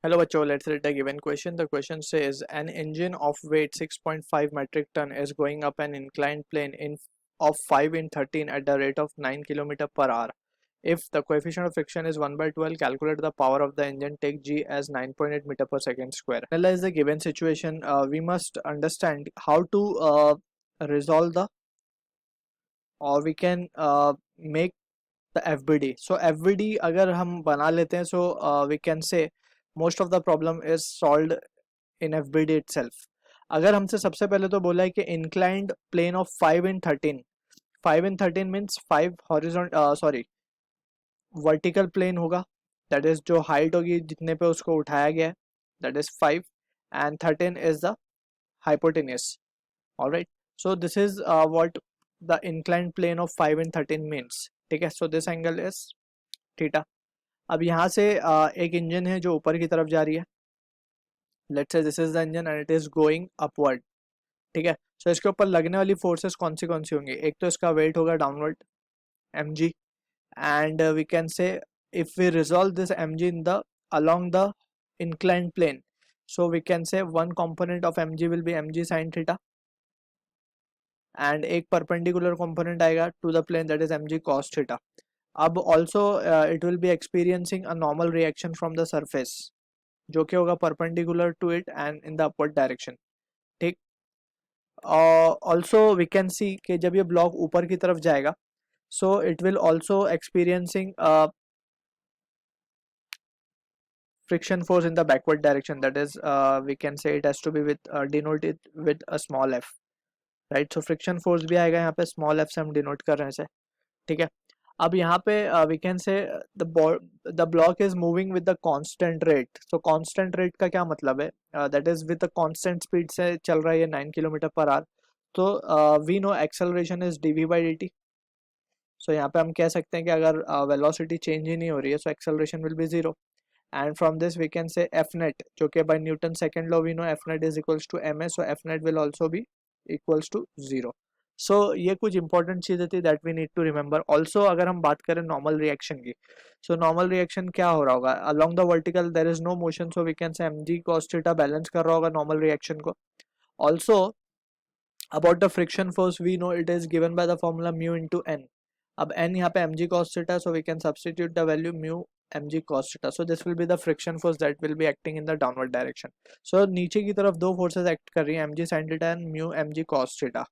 Hello bachcho, let's read the given question. The question says an engine of weight 6.5 metric ton is going up an inclined plane of 5 in 13 at the rate of 9 km per hour. If the coefficient of friction is 1 by 12, calculate the power of the engine. Take G as 9.8 meter per second square. Analyze the given situation. We must understand how to resolve the, or we can make the FBD. So FBD अगर हम बना लेते हैं, so we can say most of the problem is solved in FBD itself. अगर हमसे सबसे पहले तो बोला है कि inclined plane of 5 in 13, 5 in 13 means 5 horizontal sorry vertical plane होगा, that is जो height होगी जितने पे उसको उठाया गया है, that is 5, and 13 is the hypotenuse. Alright, so this is what the inclined plane of 5 and 13 means. ठीक है, so this angle is theta. अब यहाँ से एक इंजन है जो ऊपर की तरफ जा रही है. Let's say this is the engine and it is going upward. ठीक है, सो इसके ऊपर लगने वाली फोर्सेस कौन सी होंगी. एक तो इसका वेट होगा downward mg, and we can say if we resolve this mg in the along the inclined plane, so we can say one component of mg will be mg sin theta and एक perpendicular component आएगा to the plane, that is mg cos theta. अब also it will be experiencing a normal reaction from the surface जो कि होगा perpendicular to it and in the upward direction. ठीक. Also we can see कि जब ये block ऊपर की तरफ जाएगा, so it will also experiencing friction force in the backward direction, that is we can say it has to be with denoted with a small f, right. So friction force भी आएगा यहाँ पे, small f से हम denote कर रहे हैं इसे. ठीक है, अब यहाँ पे we can say the block is moving with the constant rate. So constant rate का क्या मतलब है, that is with the constant speed से चल रहा है 9 किलोमीटर पर आवर. तो we know acceleration is dv by dt. So यहाँ पे हम कह सकते हैं कि अगर वेलोसिटी चेंज ही नहीं हो रही है, so acceleration will be zero. And from this we can say F net, जो कि by Newton second law we know F net is equals to M A, so F net will also be equals to zero. So ये कुछ important चीज़ें थी that we need to remember. Also अगर हम बात करें नॉर्मल रिएक्शन की, so normal reaction क्या हो रहा होगा, along the vertical there is no motion, so we can say M G cos theta balance कर रहा होगा नॉर्मल रिएक्शन को. Also about the friction force we know it is given by the formula mu into N. अब n यहाँ पे mg cos theta, so we can substitute the value mu mg cos theta. So this will be the friction force that will be acting in the downward direction. So नीचे की तरफ दो forces act कर रही हैं, mg sin theta and mu mg cos theta,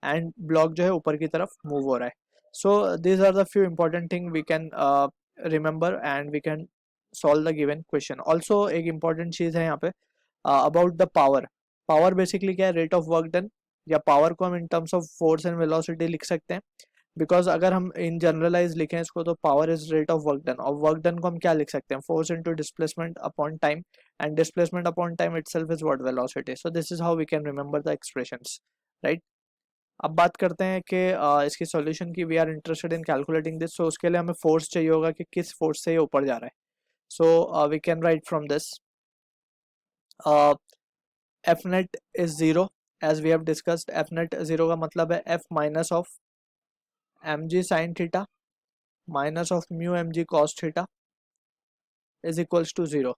and block जो है ऊपर की तरफ move हो रहा है. So these are the few important thing we can remember and we can solve the given question. Also एक important चीज़ है यहाँ पे about the power. Power basically क्या है, rate of work done, या power को हम in terms of force and velocity लिख सकते हैं. बिकॉज अगर हम इन जनरलाइज लिखें इसको, तो power is rate of work done, और वर्क डन को हम क्या लिख सकते हैं, force into displacement upon time, and displacement upon time itself is what, velocity. So this is how we can remember the expressions, right. अब बात करते हैं कि इसकी सॉल्यूशन की. We are interested in calculating this, so उसके लिए हमें फोर्स चाहिए होगा कि किस फोर्स से ये ऊपर जा रहा है. So we can write from this F net is zero, as we have discussed. F net zero का मतलब है F minus of mg sin theta minus of mu mg cos theta is equals to zero.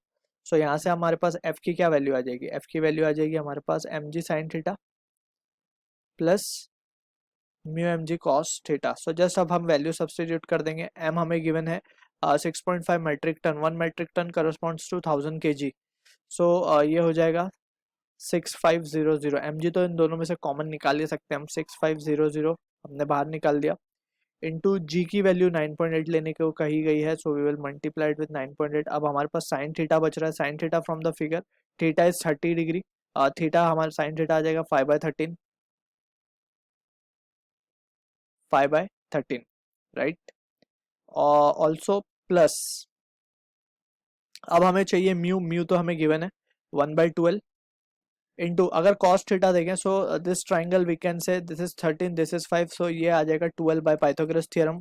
So यहाँ से हमारे पास f की क्या value आ जाएगी, f की वैल्यू आ जाएगी हमारे पास mg sin theta plus mu mg cos theta. So just अब हम वैल्यू सब्सटीट्यूट कर देंगे. m हमें गिवन है 6.5 metric tonne. 1 metric tonne corresponds to 1000 kg. So ये हो जाएगा 6500. mg तो इन दोनों में से कॉमन निकाल ही सकते हैं हम, 6500 हमने बाहर निकाल दिया. इंटू जी की वैल्यू 9.8 लेने को कही गई है, so we will multiply it with 9.8. अब हमारे पास साइन थीटा बच रहा है. Sine theta from the figure, theta is 30 degree, theta हमारा साइन थीटा आ जाएगा 5/13, 5/13, राइट. ऑल्सो प्लस अब हमें चाहिए म्यू. म्यू तो हमें गिवन है 1/12 इंटू, अगर कॉस थीटा देखें, so this triangle we can say this is 13, this is 5, so ये आ जाएगा 12 by Pythagoras theorem.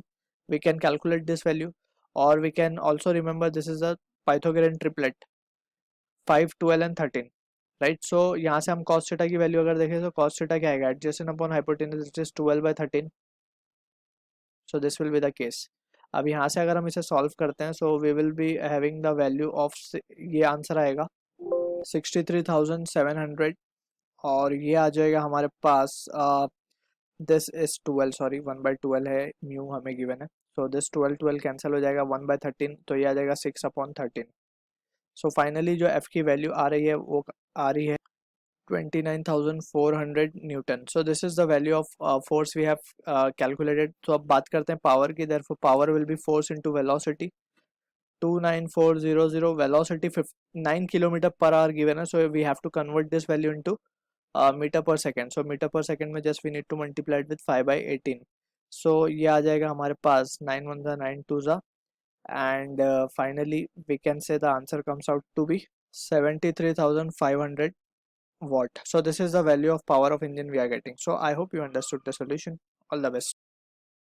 We can calculate this value, और we can also remember this is a Pythagorean triplet, 5, 12 and 13, right. So यहाँ से हम cos theta की value अगर देखें, तो कॉस थीटा क्या आएगा, adjacent upon hypotenuse is 12/13. So this will be the case. अब यहाँ से अगर हम इसे सॉल्व करते हैं, so we will be having the value of, ये आंसर आएगा 63,700, और ये आ जाएगा हमारे पास, दिस इज 12, सॉरी 1/12 है, म्यू हमें गिवन है, सो दिस 12 कैंसिल हो जाएगा, 1/13, तो ये आ जाएगा 6/13। सो फाइनली जो एफ की वैल्यू आ रही है वो आ रही है 29,400 newton. So this is the value of force we have calculated. तो अब बात करते हैं पावर की, therefore power will be force into velocity, 29400, velocity 9 kilometre per hour given है, so we have to convert this value into metre per second. So metre per second में just we need to multiply with 5/18। सो ये आ जाएगा हमारे पास 9 1 9 2 and finally we can say the answer comes out to be 73,500 watt. So this is the value of power of engine we are getting. So I hope you understood the solution. All the best.